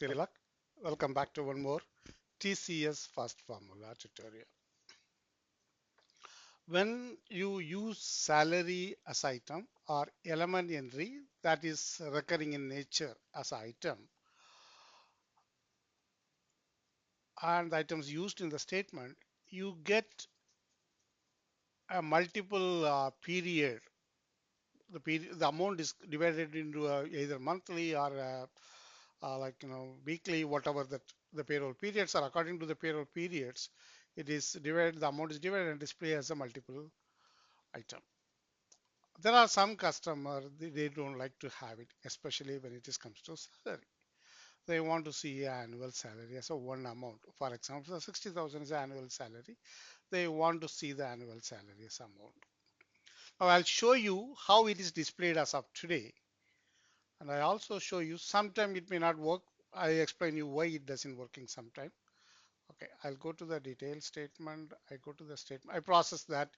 Tilak. Welcome back to one more TCS fast formula tutorial. When you use salary as item or element entry that is recurring in nature as item and the items used in the statement, you get a multiple period. The amount is divided into either monthly or weekly, whatever that the payroll periods are. According to the payroll periods, it is divided. The amount is divided and displayed as a multiple item. There are some customers they don't like to have it, especially when it is comes to salary. They want to see annual salary as a one amount. For example, the 60,000 is annual salary. They want to see the annual salary as amount. Now I'll show you how it is displayed as of today, and I also show you sometime it may not work. I explain you why it doesn't working sometime. Okay, I'll go to the detail statement. I go to the statement. I process that.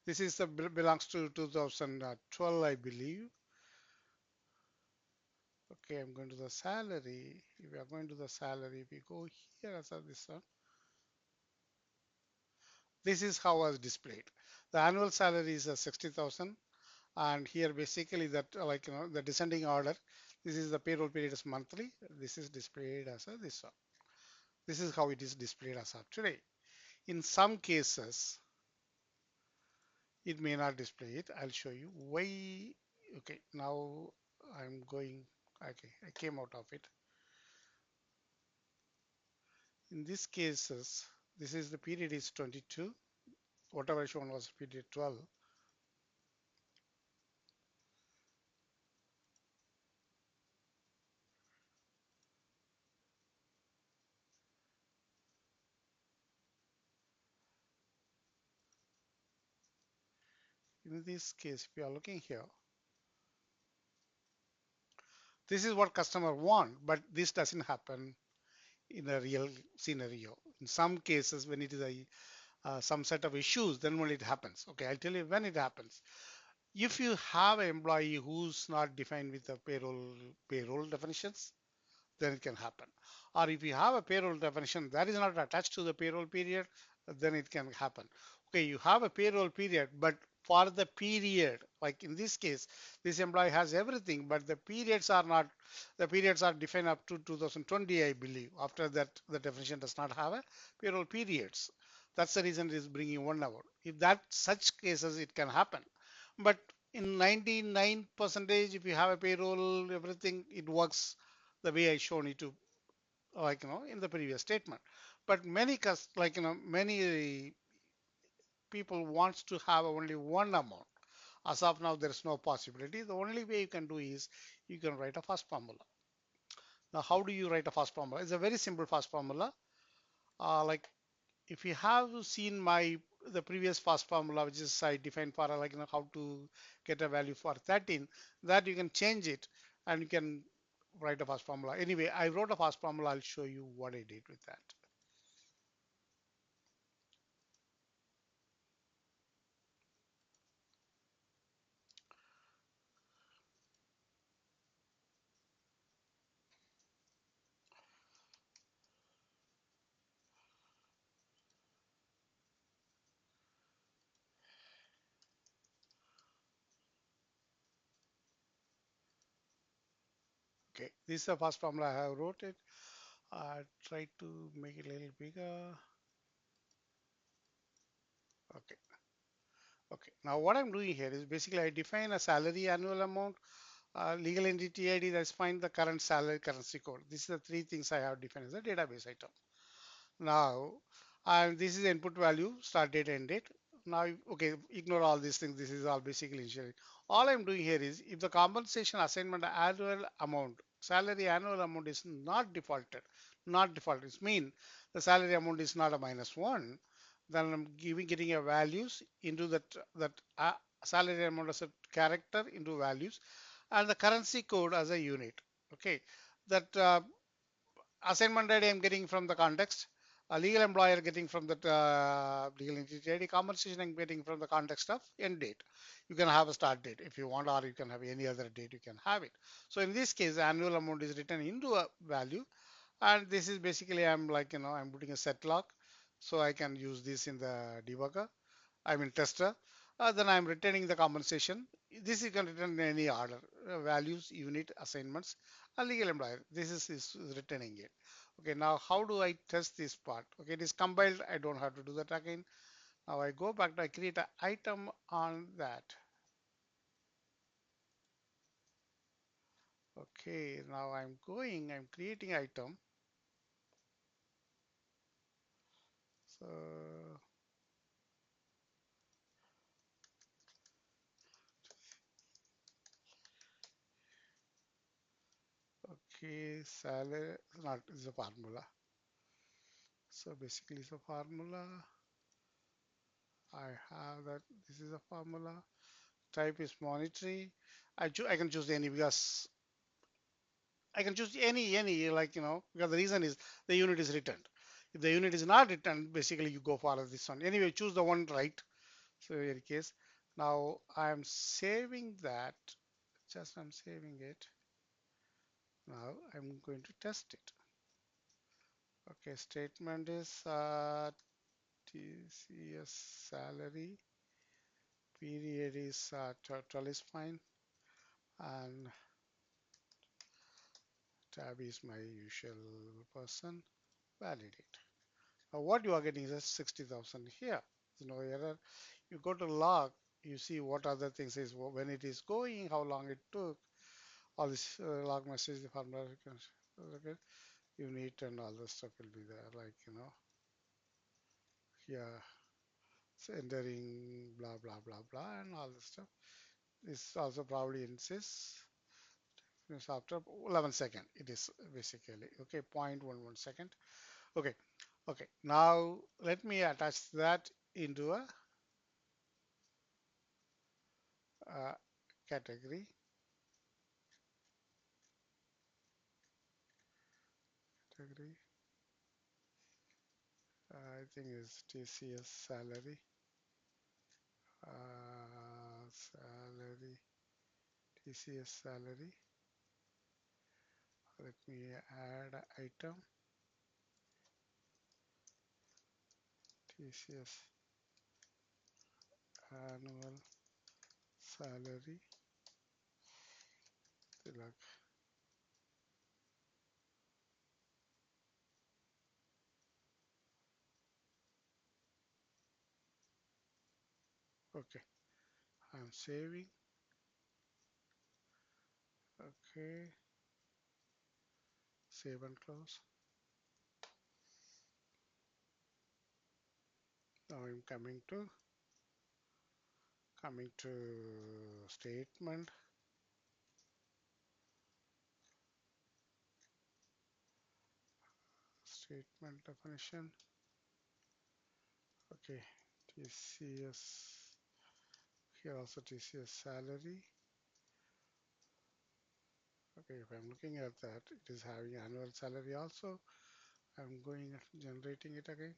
This is the belongs to 2012, I believe. Okay, I'm going to the salary. If we are going to the salary, if we go here as a this one, this is how was displayed. The annual salary is 60,000, and here basically that the descending order. This is the payroll period is monthly. This is displayed as a this one. This is how it is displayed as of today. In some cases, it may not display it. I'll show you why. Okay, now I'm going. Okay, I came out of it. In these cases, this is the period is 22. Whatever shown was period 12. In this case, if you are looking here, this is what customer want, but this doesn't happen in a real scenario. In some cases, when it is a some set of issues, then only it happens. Okay, I'll tell you when it happens. If you have an employee who's not defined with the payroll definitions, then it can happen. Or if you have a payroll definition that is not attached to the payroll period, then it can happen. Okay, you have a payroll period, but for the period, like in this case, this employee has everything, but the periods are defined up to 2020, I believe. After that, the definition does not have a payroll periods. That's the reason it is bringing 1 hour. If that such cases, it can happen. But in 99 percentage, if you have a payroll, everything, it works the way I shown it to in the previous statement. But many people wants to have only one amount. As of now, there is no possibility. The only way you can do is you can write a fast formula. Now, how do you write a fast formula? It's a very simple fast formula. Like if you have seen my the previous fast formula, which is I defined for how to get a value for 13, that you can change it and you can write a fast formula. Anyway, I wrote a fast formula. I'll show you what I did with that. Okay, this is the first formula I have wrote it. I try to make it a little bigger. Okay, okay. Now what I'm doing here is basically I define a salary annual amount, legal entity ID, that's fine, the current salary currency code. These are the three things I have defined as a database item. Now, and this is the input value, start date, end date. Now, okay, ignore all these things. This is all basically ensuring. All I'm doing here is if the compensation assignment annual amount, salary annual amount is not defaulted, not defaulted, it means the salary amount is not a -1, then I'm getting a values into that salary amount as a character into values and the currency code as a unit. Okay, that assignment ID I'm getting from the context, a legal employer getting from the legal entity ID, compensation I'm getting from the context of end date. You can have a start date if you want, or you can have any other date, you can have it. So in this case, the annual amount is written into a value And this is basically I'm like, I'm putting a set lock, so I can use this in the debugger. I mean tester. Then I'm returning the compensation. This you can return in any order, values, unit, assignments, and legal employer. This is returning it. Okay, now how do I test this part? Okay, it is compiled. I don't have to do that again. Now I go back to I create an item on that. Okay, now I'm creating item. So, okay, salary, not is a formula. So basically it's a formula. I have that. This is a formula. Type is monetary. I can choose any because I can choose any like because the reason is the unit is returned. If the unit is not returned, basically you go for this one. Anyway, choose the one right. So in any case, now I'm saving that. Just I'm saving it. Now I'm going to test it. Okay, statement is TCS salary. Period is total is fine, and tab is my usual person. Validate. Now what you are getting is 60,000 here. There's no error. You go to log, you see what other things is when it is going, how long it took, all this log message, the formula, okay, unit and all the stuff will be there, like here, so entering blah blah blah blah and all this stuff. This also probably insists. It's after 11 second. It is basically okay. 0.11 second. Okay. Okay. Now let me attach that into a uh, category. Category. I think is TCS salary. Salary. TCS salary. Let me add item. TCS annual salary. Tilak. Okay. I'm saving. Okay. Save and close. Now I'm coming to statement. Statement definition. Okay. TCS. Here also TCS salary. Okay, if I'm looking at that, it is having annual salary also. I'm going generating it again.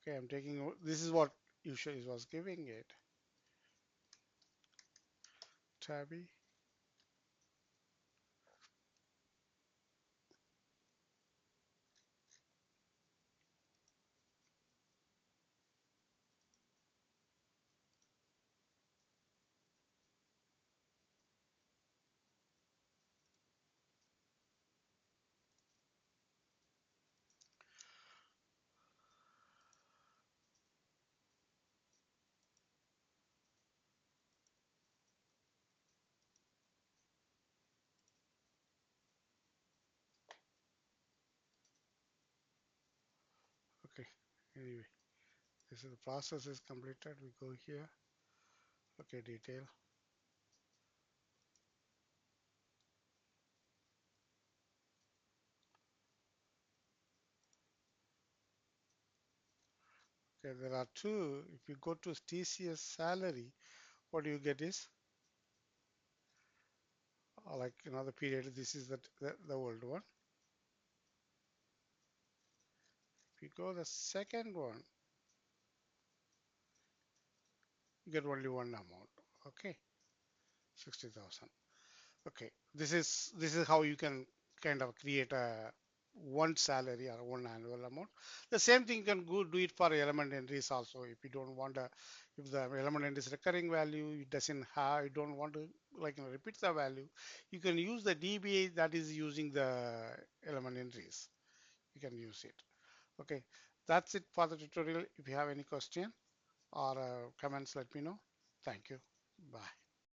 Okay, I'm taking this is what usually was giving it. Tabby. Okay, anyway, this is the process is completed. We go here. Okay, detail. Okay, there are two. If you go to TCS salary, what you get is like the period. This is the old one. If you go the second one, you get only one amount. Okay, 60,000. Okay, this is how you can kind of create a one salary or one annual amount. The same thing you can go do it for element entries also. If you don't want a, if the element entry is recurring value, it doesn't have, you don't want to like repeat the value, you can use the DBA that is using the element entries. You can use it. Okay, that's it for the tutorial. If you have any question or comments, let me know. Thank you. Bye.